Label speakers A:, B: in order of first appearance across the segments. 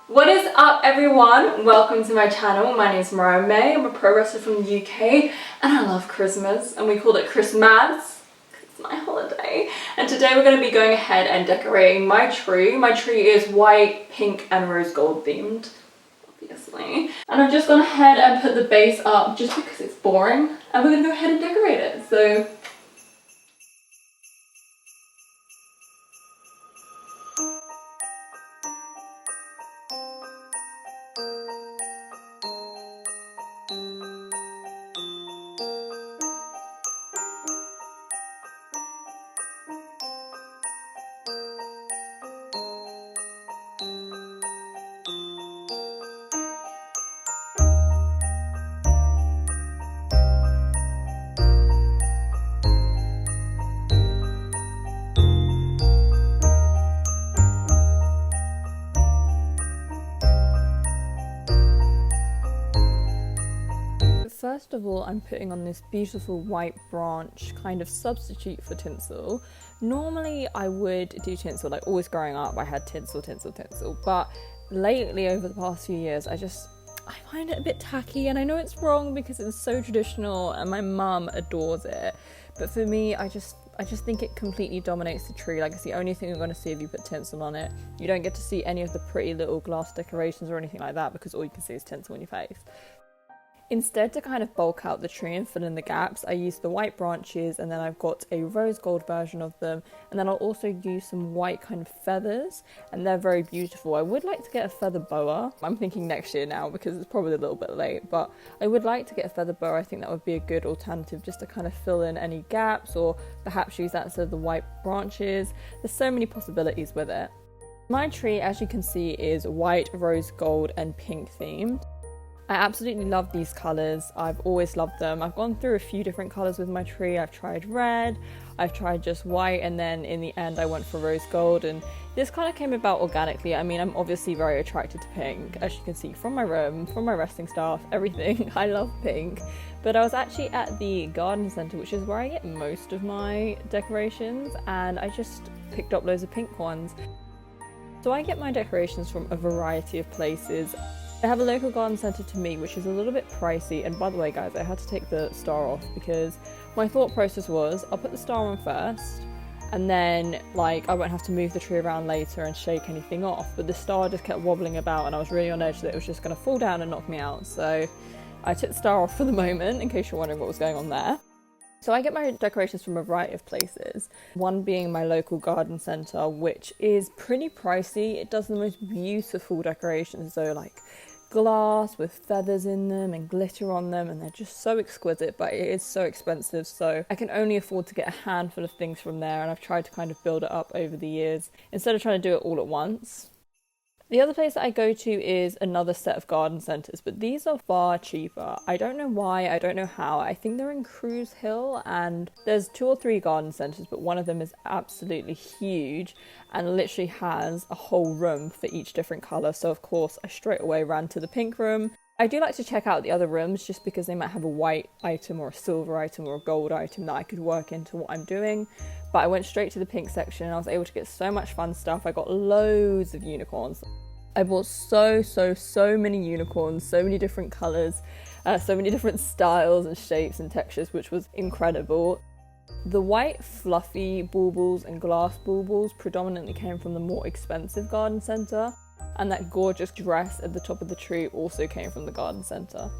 A: What is up everyone? Welcome to my channel. My name is Mariah May. I'm a pro wrestler from the UK and I love ChristMaz, and we called it ChristMaz because it's my holiday. And today we're going to be going ahead and decorating my tree. My tree is white, pink and rose gold themed, obviously. And I've just gone ahead and put the base up just because it's boring, and we're going to go ahead and decorate it. So first of all, I'm putting on this beautiful white branch kind of substitute for tinsel. Normally I would do tinsel, like always growing up I had tinsel, but lately over the past few years I find it a bit tacky, and I know it's wrong because it's so traditional and my mum adores it, but for me I just think it completely dominates the tree. Like, it's the only thing you're going to see if you put tinsel on it. You don't get to see any of the pretty little glass decorations or anything like that because all you can see is tinsel on your face. Instead, to kind of bulk out the tree and fill in the gaps, I use the white branches, and then I've got a rose gold version of them, and then I'll also use some white kind of feathers, and they're very beautiful. I would like to get a feather boa. I'm thinking next year now because it's probably a little bit late, but I would like to get a feather boa. I think that would be a good alternative just to kind of fill in any gaps, or perhaps use that instead of the white branches. There's so many possibilities with it. My tree, as you can see, is white, rose gold and pink themed. I absolutely love these colours. I've always loved them. I've gone through a few different colours with my tree. I've tried red, I've tried just white, and then in the end I went for rose gold, and this kind of came about organically. I mean, I'm obviously very attracted to pink, as you can see from my room, from my resting staff, everything. I love pink. But I was actually at the garden centre, which is where I get most of my decorations, and I just picked up loads of pink ones. So I get my decorations from a variety of places. I have a local garden centre to me, which is a little bit pricey, and by the way guys, I had to take the star off because my thought process was I'll put the star on first and then like I won't have to move the tree around later and shake anything off, but the star just kept wobbling about and I was really on edge that it was just going to fall down and knock me out, so I took the star off for the moment in case you're wondering what was going on there. So I get my decorations from a variety of places, one being my local garden centre, which is pretty pricey. It does the most beautiful decorations, so like glass with feathers in them and glitter on them, and they're just so exquisite, but it is so expensive, so I can only afford to get a handful of things from there, and I've tried to kind of build it up over the years instead of trying to do it all at once. The other place that I go to is another set of garden centres, but these are far cheaper. I don't know why, I don't know how. I think they're in Cruise Hill, and there's 2 or 3 garden centres, but one of them is absolutely huge and literally has a whole room for each different colour. So of course I straight away ran to the pink room. I do like to check out the other rooms just because they might have a white item or a silver item or a gold item that I could work into what I'm doing. But I went straight to the pink section and I was able to get so much fun stuff. I got loads of unicorns. I bought so many unicorns, so many different colours, so many different styles and shapes and textures, which was incredible. The white fluffy baubles and glass baubles predominantly came from the more expensive garden centre, and that gorgeous dress at the top of the tree also came from the garden centre.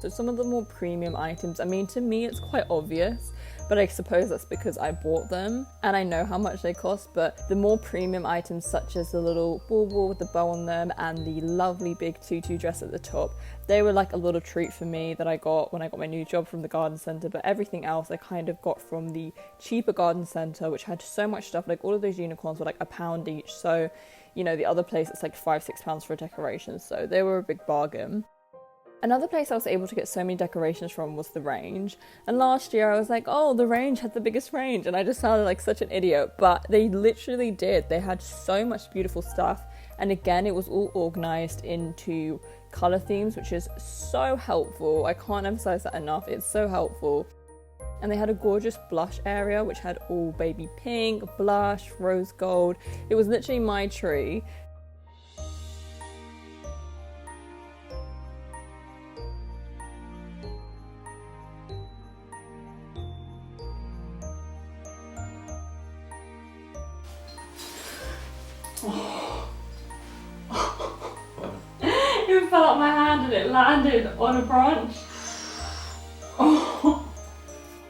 A: So some of the more premium items, I mean, to me it's quite obvious, but I suppose that's because I bought them and I know how much they cost, but the more premium items such as the little bauble with the bow on them and the lovely big tutu dress at the top, they were like a little treat for me that I got when I got my new job from the garden centre. But everything else I kind of got from the cheaper garden centre, which had so much stuff. Like all of those unicorns were like £1 each, so you know, the other place it's like £5-6 for a decoration, so they were a big bargain. Another place I was able to get so many decorations from was the Range, and last year I was like, oh, the Range had the biggest range, and I just sounded like such an idiot, but they literally did. They had so much beautiful stuff, and again it was all organised into colour themes, which is so helpful. I can't emphasise that enough, it's so helpful. And they had a gorgeous blush area which had all baby pink, blush, rose gold. It was literally my tree. It fell out my hand and it landed on a branch. Oh.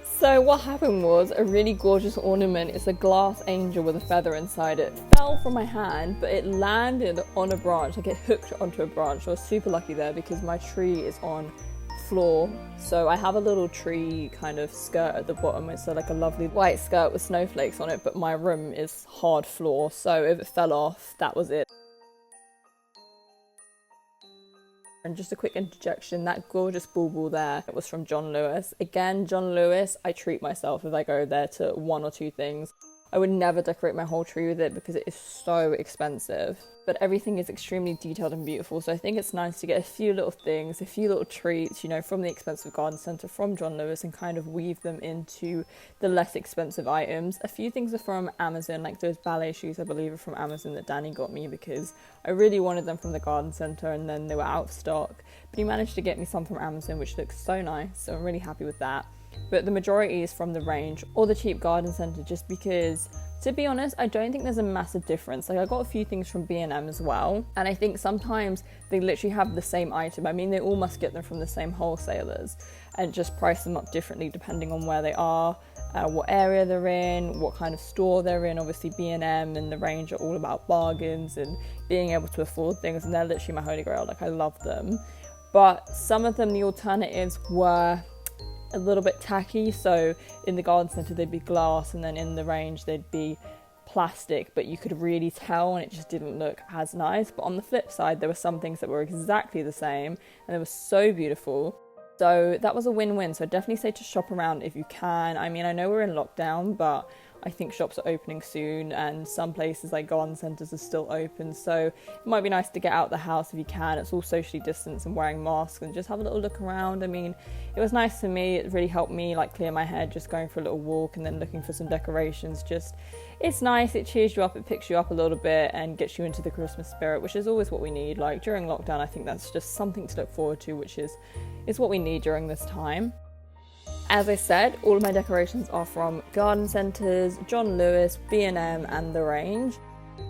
A: So what happened was a really gorgeous ornament. It's a glass angel with a feather inside it. Fell from my hand, but it landed on a branch, like it hooked onto a branch. I was super lucky there because my tree is on floor. So I have a little tree kind of skirt at the bottom. It's like a lovely white skirt with snowflakes on it, but my room is hard floor. So if it fell off, that was it. And just a quick interjection, that gorgeous bauble there, it was from John Lewis. Again, John Lewis, I treat myself if I go there to one or two things. I would never decorate my whole tree with it because it is so expensive. But everything is extremely detailed and beautiful, so I think it's nice to get a few little things, a few little treats, you know, from the expensive garden centre, from John Lewis, and kind of weave them into the less expensive items. A few things are from Amazon, like those ballet shoes I believe are from Amazon that Danny got me because I really wanted them from the garden centre and then they were out of stock. But he managed to get me some from Amazon, which looks so nice, so I'm really happy with that. But the majority is from the range or the cheap garden centre, just because, to be honest, I don't think there's a massive difference. Like, I got a few things from B&M as well, and I think sometimes they literally have the same item. I mean, they all must get them from the same wholesalers and just price them up differently depending on where they are, what area they're in, what kind of store they're in. Obviously B&M and the range are all about bargains and being able to afford things, and they're literally my holy grail. Like, I love them. But some of them, the alternatives were a little bit tacky. So in the garden centre they'd be glass, and then in the range they'd be plastic, but you could really tell and it just didn't look as nice. But on the flip side, there were some things that were exactly the same and they were so beautiful. So that was a win-win. So I'd definitely say to shop around if you can. I mean, I know we're in lockdown, but I think shops are opening soon and some places like garden centres are still open, so it might be nice to get out the house if you can. It's all socially distanced and wearing masks, and just have a little look around. I mean, it was nice for me. It really helped me like clear my head, just going for a little walk and then looking for some decorations. Just, it's nice, it cheers you up, it picks you up a little bit and gets you into the Christmas spirit, which is always what we need. Like during lockdown, I think that's just something to look forward to, which is what we need during this time. As I said, all of my decorations are from garden centres, John Lewis, B&M and The Range.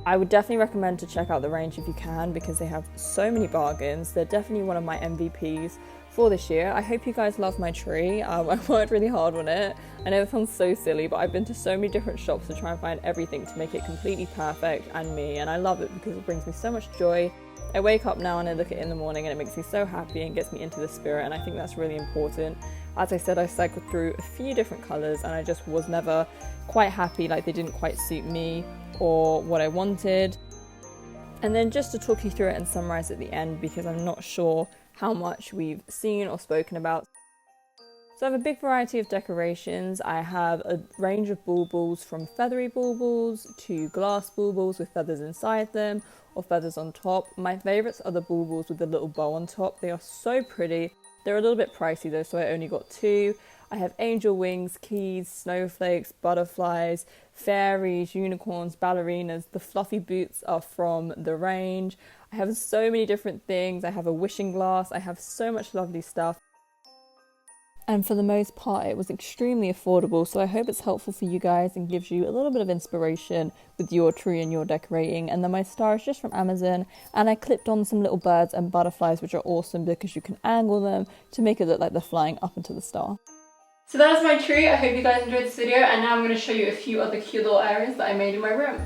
A: I would definitely recommend to check out The Range if you can, because they have so many bargains. They're definitely one of my MVPs for this year. I hope you guys love my tree. I worked really hard on it. I know it sounds so silly, but I've been to so many different shops to try and find everything to make it completely perfect and me, and I love it because it brings me so much joy. I wake up now and I look at it in the morning and it makes me so happy and gets me into the spirit, and I think that's really important. As I said, I cycled through a few different colours and I just was never quite happy, like they didn't quite suit me or what I wanted. And then just to talk you through it and summarise at the end, because I'm not sure how much we've seen or spoken about. So I have a big variety of decorations. I have a range of baubles, from feathery baubles to glass baubles with feathers inside them or feathers on top. My favourites are the baubles with the little bow on top. They are so pretty. They're a little bit pricey though, so I only got 2. I have angel wings, keys, snowflakes, butterflies, fairies, unicorns, ballerinas. The fluffy boots are from The Range. I have so many different things. I have a wishing glass. I have so much lovely stuff. And for the most part, it was extremely affordable, so I hope it's helpful for you guys and gives you a little bit of inspiration with your tree and your decorating. And then my star is just from Amazon, and I clipped on some little birds and butterflies, which are awesome because you can angle them to make it look like they're flying up into the star. So that's my tree. I hope you guys enjoyed this video, and now I'm going to show you a few other cute little areas that I made in my room.